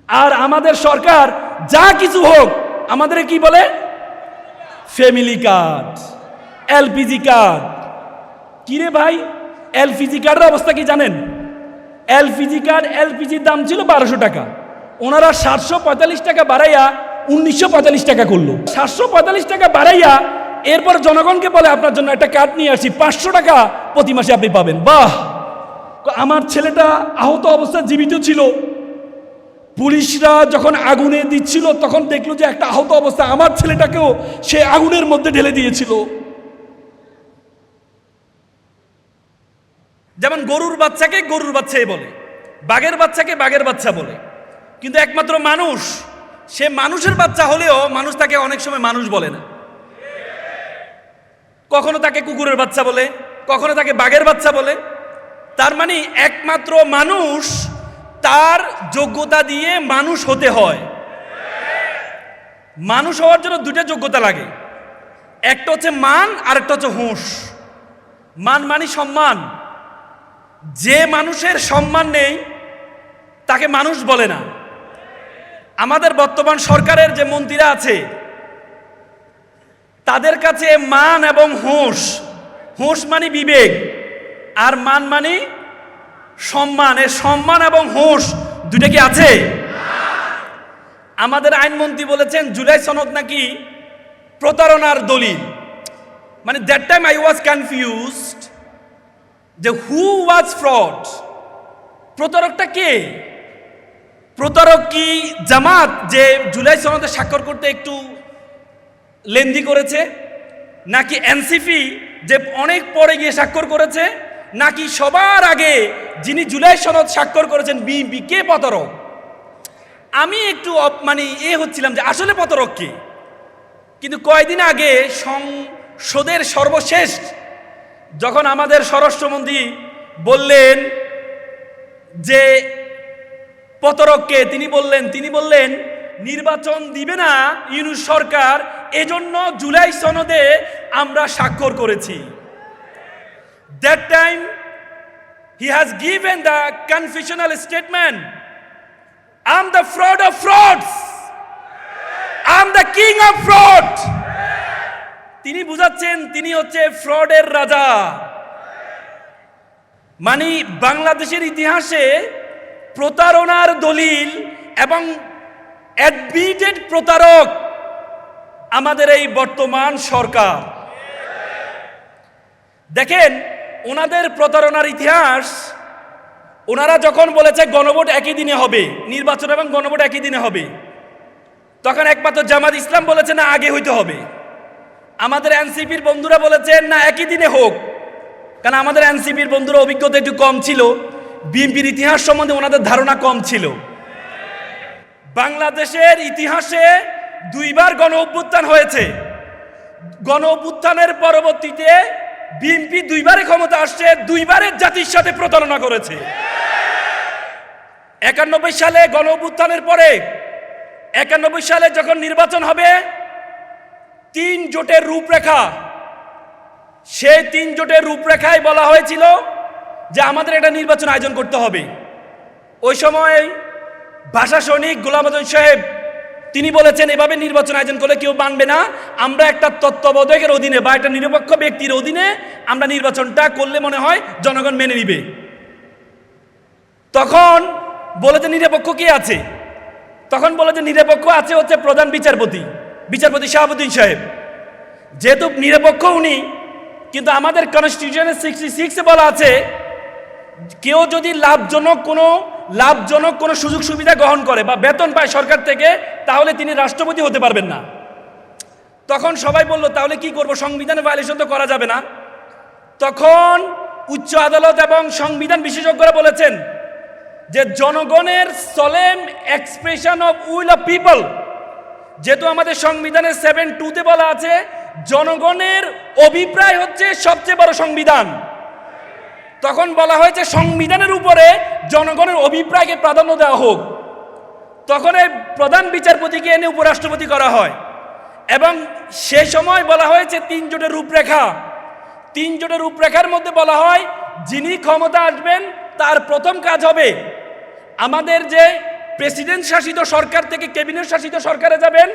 আর আমাদের সরকার যা কিছু হোক আমাদের কি বলে, ফ্যামিলি কার্ড, এলপিজি কার্ড। কিরে ভাই, এলপিজি কার্ডের অবস্থা কি জানেন? এলপিজি কার্ড, এলপিজির দাম ছিল 1200 টাকা, ওনারা 745 টাকা বাড়াইয়া 1945 টাকা করলো। 745 টাকা বাড়াইয়া এরপর জনগণকে বলে আপনার জন্য একটা কার্ড নিয়ে আসি, 500 টাকা প্রতি মাসে আপনি পাবেন। বাহ! আমার ছেলেটা আহত অবস্থায় জীবিত ছিল, পুলিশরা যখন আগুনে দিচ্ছিল তখন দেখলো যে একটা আহত অবস্থা, আমার ছেলেটাকেও সে আগুনের মধ্যে ঢেলে দিয়েছিল। যেমন গরুর বাচ্চাকে গরুর বাচ্চাই বলে, বাঘের বাচ্চাকে বাঘের বাচ্চা বলে, কিন্তু একমাত্র মানুষ, সে মানুষের বাচ্চা হলেও মানুষ তাকে অনেক সময় মানুষ বলে না। কখনো তাকে কুকুরের বাচ্চা বলে, কখনো তাকে বাঘের বাচ্চা বলে। তার মানে একমাত্র মানুষ, তার যোগ্যতা দিয়ে মানুষ হতে হয়। মানুষ হওয়ার জন্য দুটো যোগ্যতা লাগে, একটা হচ্ছে মান আর একটা হচ্ছে হুঁশ। মান মানে সম্মান। যে মানুষের সম্মান নেই তাকে মানুষ বলে না। আমাদের বর্তমান সরকারের যে মন্ত্রীরা আছে তাদের কাছে মান এবং হুঁশ, হুঁশ মানে বিবেক আর মান মানে সম্মান, এর সম্মান এবং হুঁশ দুটো কি আছে? আমাদের আইনমন্ত্রী বলেছেন জুলাই সনদ নাকি প্রতারণার দলিল। মানে that time I was confused যে হু ওয়াজ ফ্রড, প্রতারকটা কে? প্রতারক কি জামাত, যে জুলাই সনদে স্বাক্ষর করতে একটু লেন্দি করেছে, নাকি এনসিপি যে অনেক পরে গিয়ে স্বাক্ষর করেছে, নাকি সবার আগে যিনি জুলাই সনদ স্বাক্ষর করেছেন বিএনপি? কে প্রতারক? আমি একটু মানে হচ্ছিলাম যে আসলে প্রতারক কে। কিন্তু কয়েকদিন আগে সংসদের সর্বশেষ যখন আমাদের স্বরাষ্ট্রমন্ত্রী বললেন যে প্রতারককে, তিনি বললেন নির্বাচন দিবে না ইউনূস সরকার, এজন্য জুলাই সনদে আমরা স্বাক্ষর করেছি। That time he has given the confessional statement, I'm the fraud of frauds, I'm the king of fraud. তিনি বুঝাচ্ছেন তিনি হচ্ছে ফ্রডের রাজা। মানে বাংলাদেশের ইতিহাসে প্রতারণার দলিল এবং অ্যাডমিটেড প্রতারক আমাদের এই বর্তমান সরকার। দেখেন ওনাদের প্রতারণার ইতিহাস, ওনারা যখন বলেছে গণভোট একই দিনে হবে, নির্বাচন এবং গণভোট একই দিনে হবে, তখন একমাত্র জামাত ইসলাম বলেছে না আগে হইতে হবে। আমাদের এনসিপির বন্ধুরা বলেছেন না একই দিনে হোক, কারণ আমাদের এনসিপির বন্ধুরা অভিজ্ঞতা একটু কম ছিল, বিএনপির ইতিহাস সম্বন্ধে ওনাদের ধারণা কম ছিল। বাংলাদেশের ইতিহাসে দুইবার গণ অভ্যুত্থান হয়েছে, গণ অভ্যুত্থানের পরবর্তীতে বিএনপি দুইবারে ক্ষমতা আসছে, দুইবারের জাতির সাথে প্রতারণা করেছে। 91 সালে গণ অভ্যুত্থানের পরে 91 সালে যখন নির্বাচন হবে, 3 জোটের রূপরেখা, সেই 3 জোটের রূপরেখায় বলা হয়েছিল যে আমাদের একটা নির্বাচন আয়োজন করতে হবে। ওই সময় ভাষা সৈনিক গোলাম আযম সাহেব তিনি বলেছেন এভাবে নির্বাচন আয়োজন করলে কেউ মানবে না, আমরা একটা তত্ত্বাবধায়কের অধীনে বা একটা নিরপেক্ষ ব্যক্তির অধীনে আমরা নির্বাচনটা করলে মনে হয় জনগণ মেনে নিবে। তখন বলে যে নিরপেক্ষ কে আছে? তখন বলে যে নিরপেক্ষ আছে হচ্ছে প্রধান বিচারপতি শাহাবুদ্দিন সাহেব। যেহেতু নিরপেক্ষ উনি, কিন্তু আমাদের কনস্টিটিউশনে 66 বলা আছে কেউ যদি লাভজনক কোনো সুযোগ সুবিধা গ্রহণ করে বা বেতন পায় সরকার থেকে, তাহলে তিনি রাষ্ট্রপতি হতে পারবেন না। তখন সবাই বলল তাহলে কি করব, সংবিধানের ভায়োলেশন তো করা যাবে না। তখন উচ্চ আদালত এবং সংবিধান বিশেষজ্ঞরা বলেছেন যে জনগণের solemn expression of will of people, যেহেতু আমাদের সংবিধানের 7(2)তে বলা আছে জনগণের অভিপ্রায় হচ্ছে সবচেয়ে বড় সংবিধান, তখন বলা হয়েছে সংবিধানের উপরে জনগণের অভিপ্রায়কে প্রাধান্য দেওয়া হোক। তখন এই প্রধান বিচারপতিকে এনে উপরাষ্ট্রপতি করা হয় এবং সে সময় বলা হয়েছে 3 জোটের রূপরেখা। 3 জোটের রূপরেখার মধ্যে বলা হয় যিনি ক্ষমতা আসবেন তার প্রথম কাজ হবে আমাদের যে প্রেসিডেন্ট শাসিত সরকার থেকে ক্যাবিনেট শাসিত সরকারে যাবেন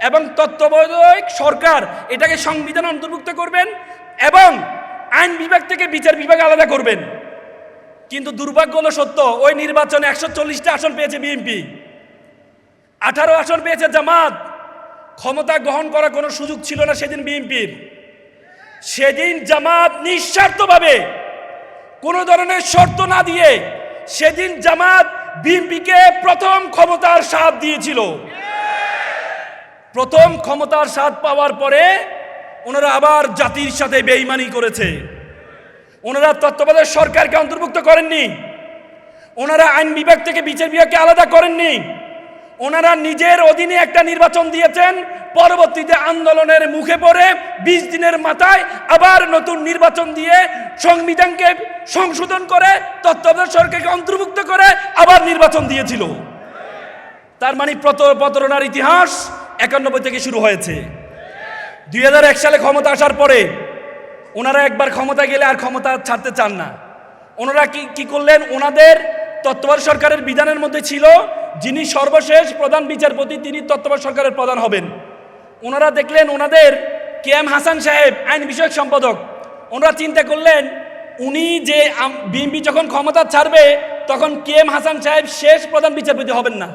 এবং তত্ত্বাবধায়ক সরকার এটাকে সংবিধান অন্তর্ভুক্ত করবেন এবং আইন বিভাগ থেকে বিচার বিভাগ আলাদা করবেন। কিন্তু দুর্ভাগ্য হলো সত্য, ওই নির্বাচনে 140টা আসন পেয়েছে বিএনপি, 18 আসন পেয়েছে জামাত। ক্ষমতা গ্রহণ করার কোনো সুযোগ ছিল না সেদিন বিএনপির। সেদিন জামাত নিঃস্বার্থভাবে কোনো ধরনের শর্ত না দিয়ে সেদিন জামাত বিএনপিকে প্রথম ক্ষমতার স্বাদ দিয়েছিল। প্রথম ক্ষমতার স্বাদ পাওয়ার পরে ওনারা আবার জাতির সাথে বেঈমানি করেছে। ওনারা তত্ত্বাবধায়ক সরকারকে অন্তর্ভুক্ত করেননি, ওনারা আইন বিভাগ থেকে বিচার বিভাগকে আলাদা করেননি, ওনারা নিজের অধীনে একটা নির্বাচন দিয়েছেন। পরবর্তীতে আন্দোলনের মুখে পড়ে 20 দিনের মাথায় আবার নতুন নির্বাচন দিয়ে সংবিধানকে সংশোধন করে তত্ত্বাবধায়ক সরকারকে অন্তর্ভুক্ত করে আবার নির্বাচন দিয়েছিল। তার মানে প্রতারণার ইতিহাস 91 থেকে শুরু হয়েছে। 2001 সালে ক্ষমতা আসার পরে ওনারা একবার ক্ষমতা গেলে আর ক্ষমতা ছাড়তে চান না। ওনারা কি করলেন, ওনাদের তত্ত্বাবধায়ক সরকারের বিধানের মধ্যে ছিল যিনি সর্বশেষ প্রধান বিচারপতি তিনি তত্ত্বাবধায়ক সরকারের প্রধান হবেন। ওনারা দেখলেন ওনাদের KM হাসান সাহেব আইন বিষয়ক সম্পাদক, ওনারা চিন্তা করলেন উনি যে বিএনপি যখন ক্ষমতা ছাড়বে তখন KM হাসান সাহেব শেষ প্রধান বিচারপতি হবেন না।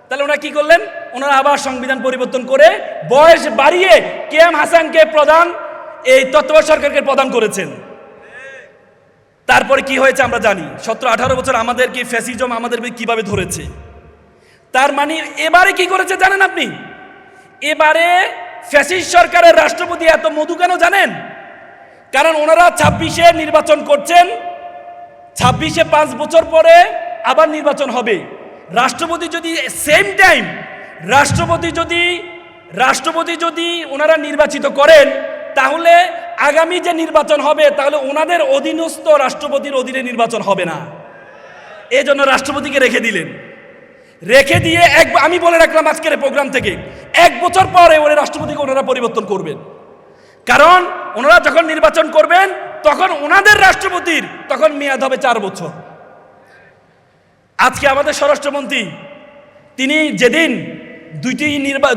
তাহলে ওনারা কি করলেন, ওনারা আবার সংবিধান পরিবর্তন করে বয়স বাড়িয়ে KM হাসানকে প্রধান এই তত্ত্বাবধায়ক সরকারকে প্রদান করেছেন। তারপরে কি হয়েছে আমরা জানি, 17-18 বছর আমাদেরকে ফ্যাসিজম আমাদের কিভাবে ধরেছে। তার মানে এবারে কি করেছে জানেন আপনি, এবারে ফ্যাসিস্ট সরকারের রাষ্ট্রপতি এত মধু কেন জানেন? কারণ ওনারা 26-এ নির্বাচন করছেন, 26-এ 5 বছর পরে আবার নির্বাচন হবে। রাষ্ট্রপতি যদি সেম টাইম রাষ্ট্রপতি যদি ওনারা নির্বাচিত করেন তাহলে আগামী যে নির্বাচন হবে তাহলে ওনাদের অধীনস্থ রাষ্ট্রপতির অধীনে নির্বাচন হবে না। এই জন্য রাষ্ট্রপতিকে রেখে দিলেন। রেখে দিয়ে আমি বলে রাখলাম আজকের প্রোগ্রাম থেকে 1 বছর পরে ওই রাষ্ট্রপতিকে ওনারা পরিবর্তন করবেন। কারণ ওনারা যখন নির্বাচন করবেন তখন ওনাদের রাষ্ট্রপতির তখন মেয়াদ হবে 4 বছর। আজকে আমাদের স্বরাষ্ট্রমন্ত্রী তিনি যেদিন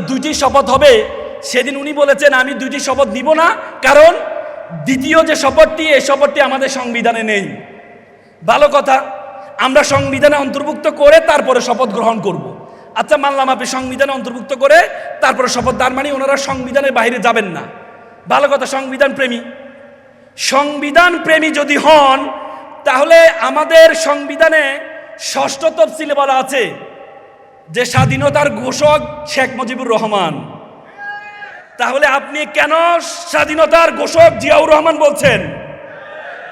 দুইটি শপথ হবে সেদিন উনি বলেছেন আমি 2টি শপথ নিব না, কারণ দ্বিতীয় যে শপথটি এই শপথটি আমাদের সংবিধানে নেই। ভালো কথা, আমরা সংবিধানে অন্তর্ভুক্ত করে তারপরে শপথ গ্রহণ করব। আচ্ছা মানলাম আপনি সংবিধানে অন্তর্ভুক্ত করে তারপরে শপথ, তার মানে ওনারা সংবিধানের বাইরে যাবেন না। ভালো কথা, সংবিধান প্রেমী যদি হন তাহলে আমাদের সংবিধানে 6ষ্ঠ তফসিলে বলা আছে যে স্বাধীনতার ঘোষক শেখ মুজিবুর রহমান। তাহলে আপনি কেন স্বাধীনতার ঘোষক জিয়াউর রহমান বলছেন?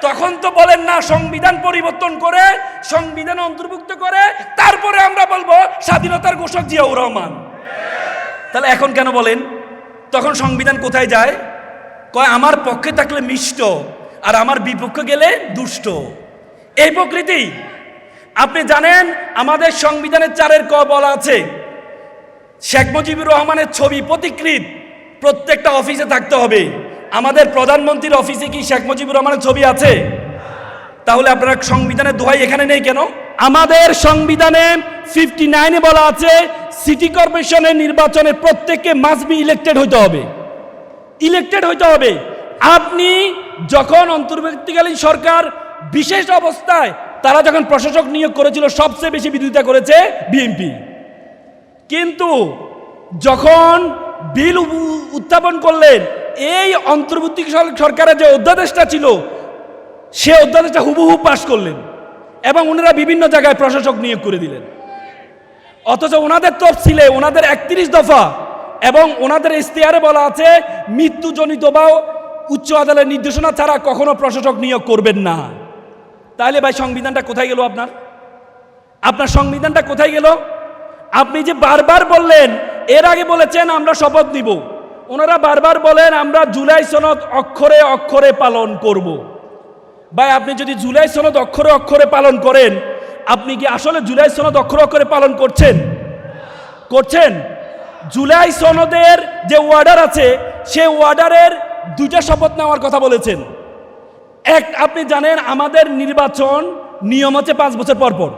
তখন তো বলেন না সংবিধান পরিবর্তন করে সংবিধান অন্তর্ভুক্ত করে তারপরে আমরা বলবো স্বাধীনতার ঘোষক জিয়াউর রহমান। তাহলে এখন কেন বলেন? তখন সংবিধান কোথায় যায়? কয় আমার পক্ষে থাকলে মিষ্ট আর আমার বিপক্ষে গেলে দুষ্ট। এই প্রকৃতি। আপনি জানেন আমাদের সংবিধানের 4-এর ক বলা আছে শেখ মুজিবুর রহমানের ছবি প্রতিকৃত প্রত্যেকটা অফিসে থাকতে হবে। আমাদের প্রধানমন্ত্রীর অফিসে কি শেখ মুজিবুর রহমানের ছবি আছে? তাহলে আপনারা সংবিধানের দোহাই এখানে নেই কেন? আমাদের সংবিধানে 59-এ বলা আছে সিটি কর্পোরেশনের নির্বাচনে প্রত্যেককে মাস্ট বি ইলেক্টেড হইতে হবে। আপনি যখন অন্তর্বর্তীকালীন সরকার বিশেষ অবস্থায় তারা যখন প্রশাসক নিয়োগ করেছিল সবচেয়ে বেশি বিরোধিতা করেছে বিএনপি। কিন্তু যখন বিল উত্থাপন করলেন এই অন্তর্বর্তী সরকারের যে অধ্যাদেশটা ছিল সে অধ্যাদেশটা হুবহু পাশ করলেন এবং ওনারা বিভিন্ন জায়গায় প্রশাসক নিয়োগ করে দিলেন। অথচ ওনাদের তফসিলে ওনাদের 31 দফা এবং ওনাদের ইশতেহারে বলা আছে মৃত্যুজনিত বা উচ্চ আদালতের নির্দেশনা ছাড়া কখনো প্রশাসক নিয়োগ করবেন না। তাহলে ভাই সংবিধানটা কোথায় গেল? আপনার সংবিধানটা কোথায় গেল? আপনি যে বারবার বললেন, এর আগে বলেছেন আমরা শপথ নিব, ওনারা বারবার বলেন আমরা জুলাই সনদ অক্ষরে অক্ষরে পালন করব। ভাই আপনি যদি জুলাই সনদ অক্ষরে অক্ষরে পালন করেন আপনি কি আসলে জুলাই সনদ অক্ষরে অক্ষরে পালন করছেন? জুলাই সনদের যে ওয়ার্ডার আছে সে ওয়ার্ডারের 2টা শপথ নেওয়ার কথা বলেছেন। আপনি জানেন আমাদের নির্বাচন নিয়ম হচ্ছে 5 বছর পর পর।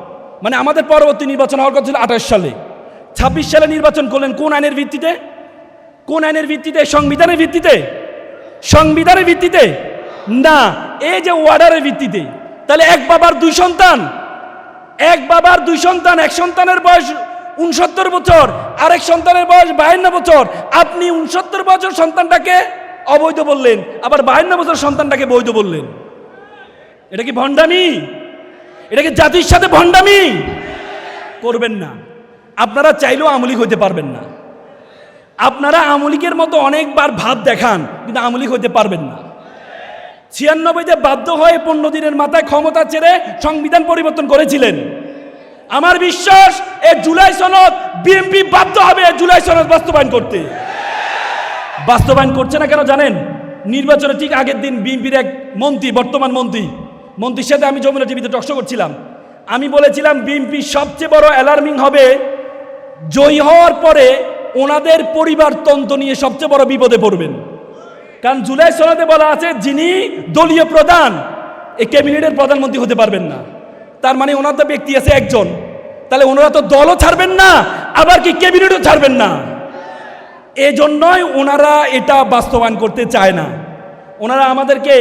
মানে আমাদের পরবর্তী নির্বাচন হওয়ার কথা ছিল 28 সালে, 26 সালে নির্বাচন করলেন কোন আইনের ভিত্তিতে? কোন আইনের ভিত্তিতে? সংবিধানের ভিত্তিতে? সংবিধানের ভিত্তিতে না, এই যে ওয়ার্ডারের ভিত্তিতে। তাহলে এক বাবার দুই সন্তান, এক বাবার দুই সন্তান, এক সন্তানের বয়স 69 বছর, আরেক সন্তানের বয়স 52 বছর। আপনি 69 বছর সন্তানটাকে অবৈধ বললেন, আবার 52 বছর সন্তানটাকে বৈধ বললেন। এটা কি ভণ্ডামি? এটা কি জাতির সাথে ভণ্ডামি? করবেন না। আপনারা চাইলেও আমলিক হইতে পারবেন না। আপনারা আমলিকের মতো অনেকবার ভাব দেখান, কিন্তু আমলিক হইতে পারবেন না। 96-তে বাধ্য হয়ে 15 দিনের মাথায় ক্ষমতা ছেড়ে সংবিধান পরিবর্তন করেছিলেন। আমার বিশ্বাস এই জুলাই সনদ বিএনপি বাধ্য হবে জুলাই সনদ বাস্তবায়ন করতে। বাস্তবায়ন করছে না কেন জানেন? নির্বাচনের ঠিক আগের দিন বিএনপির এক মন্ত্রী, বর্তমান মন্ত্রীর সাথে আমি যমুনা টিভিতে টকশো করছিলাম। আমি বলেছিলাম বিএনপি সবচেয়ে বড় অ্যালার্মিং হবে জয়ী হওয়ার পরে ওনাদের পরিবারতন্ত্র নিয়ে সবচেয়ে বড় বিপদে পড়বেন। কারণ জুলাই সনদে বলা আছে যিনি দলীয় প্রধান এই ক্যাবিনেটের প্রধানমন্ত্রী হতে পারবেন না। তার মানে ওনার তো ব্যক্তি আছে একজন, তাহলে ওনারা তো দলও ছাড়বেন না, আবার কি ক্যাবিনেটও ছাড়বেন না। এই জন্যই ওনারা এটা বাস্তবায়ন করতে চায় না। ওনারা আমাদেরকে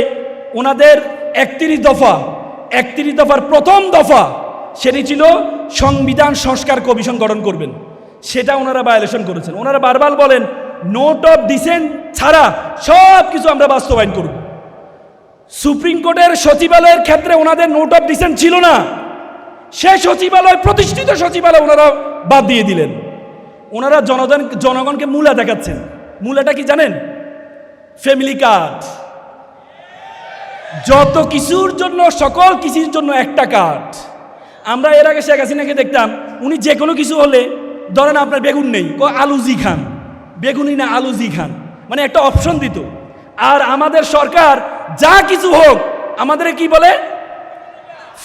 ওনাদের 31 দফার প্রথম দফা সেটি ছিল সংবিধান সংস্কার কমিশন গঠন করবেন, সেটা ওনারা ভায়োলেশন করেছেন। ওনারা বারবার বলেন নোট অফ ডিসেন্ট ছাড়া সব কিছু আমরা বাস্তবায়ন করব। সুপ্রিম কোর্টের সচিবালয়ের ক্ষেত্রে ওনাদের নোট অফ ডিসেন্ট ছিল না, সে সচিবালয় প্রতিষ্ঠিত সচিবালয় ওনারা বাদ দিয়ে দিলেন। ওনারা জনগণকে মূলা দেখাচ্ছেন। মূলাটা কি জানেন? Family card. যত কিছুর জন্য, সকল কিছুর জন্য একটা কার্ড। আমরা এর আগে শেখ হাসিনাকে দেখতাম, উনি যে কোনো কিছু হলে, ধরেন আপনার বেগুন নেই, আলুজি খান, বেগুনি না আলুজি খান, মানে একটা অপশন দিত। আর আমাদের সরকার যা কিছু হোক আমাদের কি বলে?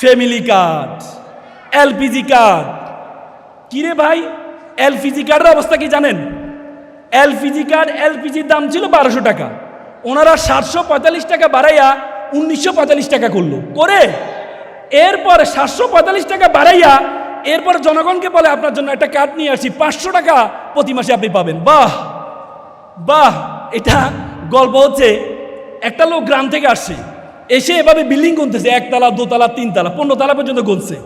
Family card, LPG card. কিরে ভাই, এলপিজি কার্ডের অবস্থা কি জানেন? এলপিজি কার্ড, এলপিজির দাম ছিল 1200 টাকা, ওনারা 745 টাকা বাড়াইয়া 1945 টাকা করলো। করে এরপরে 745 টাকা বাড়াইয়া এরপর জনগণকে বলে আপনার জন্য একটা কার্ড নিয়ে আসি, 500 টাকা প্রতি মাসে আপনি পাবেন। বাহ বাহ, এটা গল্প হচ্ছে একটা লোক গ্রাম থেকে আসছে, এসে এভাবে বিল্ডিং গুনতেছে, 1 তলা 2 তলা 3 তলা 15 তলা পর্যন্ত গুনছে।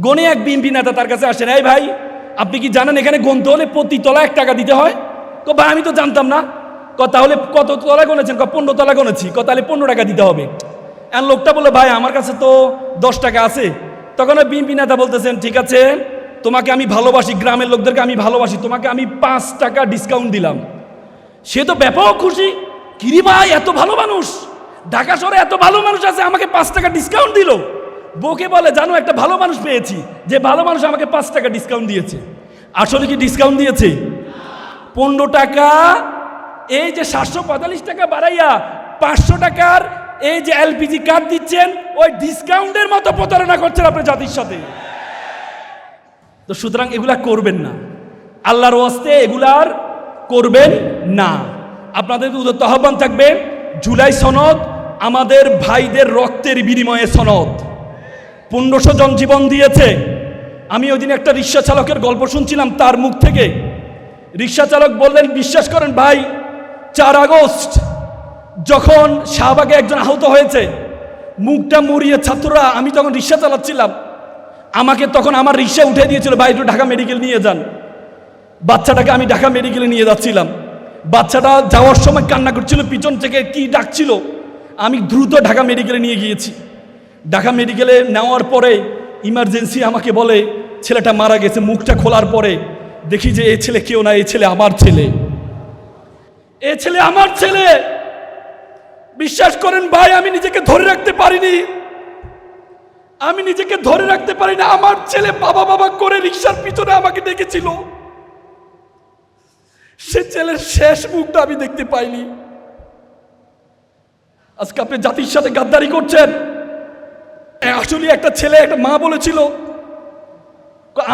গনে এক বিএনপি নেতা তার কাছে আসেন, এই ভাই আপনি কি জানেন এখানে গুনতে হলে প্রতি তলা 1 টাকা দিতে হয়? ভাই আমি তো জানতাম না। তাহলে কত তলা গুনেছেন? 15 তলা গুনেছি। তাহলে 15 টাকা দিতে হবে। আর লোকটা বলে ভাই আমার কাছে তো 10 টাকা আছে। তখন ওই বিএনপি নেতা বলতেছেন ঠিক আছে, তোমাকে আমি ভালোবাসি, গ্রামের লোকদেরকে আমি ভালোবাসি, তোমাকে আমি 5 টাকা ডিসকাউন্ট দিলাম। সে তো ব্যাপক খুশি, কিরি ভাই এত ভালো মানুষ, ঢাকা শহরে এত ভালো মানুষ আছে, আমাকে 5 টাকা ডিসকাউন্ট দিল। বউকে বলে জানো একটা ভালো মানুষ পেয়েছি, যে ভালো মানুষ আমাকে 5 টাকা ডিসকাউন্ট দিয়েছে। আসলে কি ডিসকাউন্ট দিয়েছে? 15 টাকা, এই যে 745 টাকা বাড়াইয়া 500 টাকার এই যে এলপিজি কার্ড দিচ্ছেন, ওই ডিসকাউন্টের মতো প্রতারণা করছেন আপনার জাতির সাথে। তো সুতরাং এগুলা করবেন না, আল্লাহর ওয়াস্তে এগুলার করবেন না। আপনাদের উদ্যত আহ্বান থাকবে, জুলাই সনদ আমাদের ভাইদের রক্তের বিনিময়ে সনদ। 1500 জন জীবন দিয়েছে। আমি ওই দিন একটা রিক্সা চালকের গল্প শুনছিলাম, তার মুখ থেকে। রিক্সা চালক বললেন, বিশ্বাস করেন ভাই, 4 আগস্ট যখন শাহবাগে একজন আহত হয়েছে, মুখটা মুড়িয়ে ছাত্ররা, আমি তখন রিক্সা চালাচ্ছিলাম, আমাকে তখন আমার রিক্সা উঠে দিয়েছিল, ভাই একটু ঢাকা মেডিকেল নিয়ে যান। বাচ্চাটাকে আমি ঢাকা মেডিকেলে নিয়ে যাচ্ছিলাম, বাচ্চাটা যাওয়ার সময় কান্না করছিল, পিছন থেকে কি ডাকছিল, আমি দ্রুত ঢাকা মেডিকেলে নিয়ে গিয়েছি। ঢাকা মেডিকেলে নেওয়ার পরে ইমার্জেন্সি আমাকে বলে ছেলেটা মারা গেছে। মুখটা খোলার পরে দেখি যে এই ছেলে কেউ না, এই ছেলে আমার ছেলে, এ ছেলে আমার ছেলে। বিশ্বাস করেন ভাই, আমি নিজেকে ধরে রাখতে পারিনি, আমি নিজেকে ধরে রাখতে পারি না। আমার ছেলে বাবা বাবা করে রিক্সার পিছনে আমাকে ডেকেছিল, সে ছেলের শেষ মুখটা আমি দেখতে পাইনি। আজকে আপনি জাতির সাথে গাদ্দারি করছেন। আসলে একটা ছেলে, একটা মা বলেছিল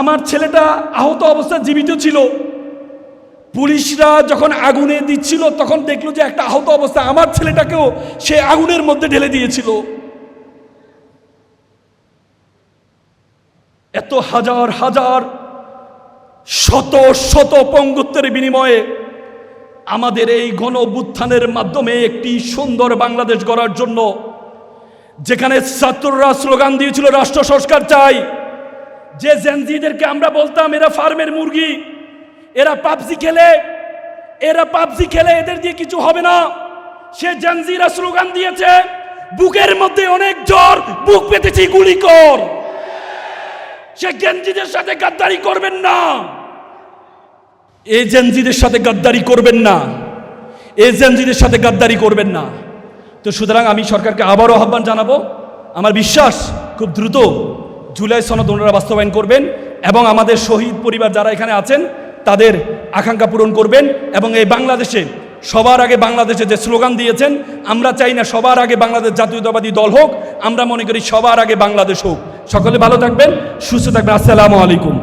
আমার ছেলেটা আহত অবস্থায় জীবিত ছিল। পুলিশরা যখন আগুনে দিচ্ছিল তখন দেখলো যে একটা আহত অবস্থা, আমার ছেলেটাকেও সে আগুনের মধ্যে ঢেলে দিয়েছিল। এত হাজার হাজার শত শত পঙ্গুত্বের বিনিময়ে আমাদের এই গণ অভ্যুত্থানের মাধ্যমে একটি সুন্দর বাংলাদেশ গড়ার জন্য, যেখানে ছাত্ররা স্লোগান দিয়েছিল রাষ্ট্র সংস্কার চাই, যে জেনজিদেরকে আমরা বলতাম এরা ফার্মের মুরগি, এরা পাবজি খেলে এদের দিয়ে কিছু হবে না, সে জেনজিরা স্লোগান দিয়েছে বুকের মধ্যে অনেক জ্বর, বুক পেতেছি গুলি কর। সে জেনজিদের সাথে গাদ্দারি করবেন না, এই জেনজিদের সাথে গাদ্দারি করবেন না, এই জেনজিদের সাথে গাদ্দারি করবেন না। তো সুতরাং আমি সরকারকে আবারও আহ্বান জানাবো, আমার বিশ্বাস খুব দ্রুত জুলাই সনদ ওনারা বাস্তবায়ন করবেন এবং আমাদের শহীদ পরিবার যারা এখানে আছেন তাদের আকাঙ্ক্ষা পূরণ করবেন। এবং এই বাংলাদেশে সবার আগে বাংলাদেশে যে স্লোগান দিয়েছেন, আমরা চাই না সবার আগে বাংলাদেশ জাতীয়তাবাদী দল হোক, আমরা মনে করি সবার আগে বাংলাদেশ হোক। সকলে ভালো থাকবেন, সুস্থ থাকবেন। আসসালামু আলাইকুম।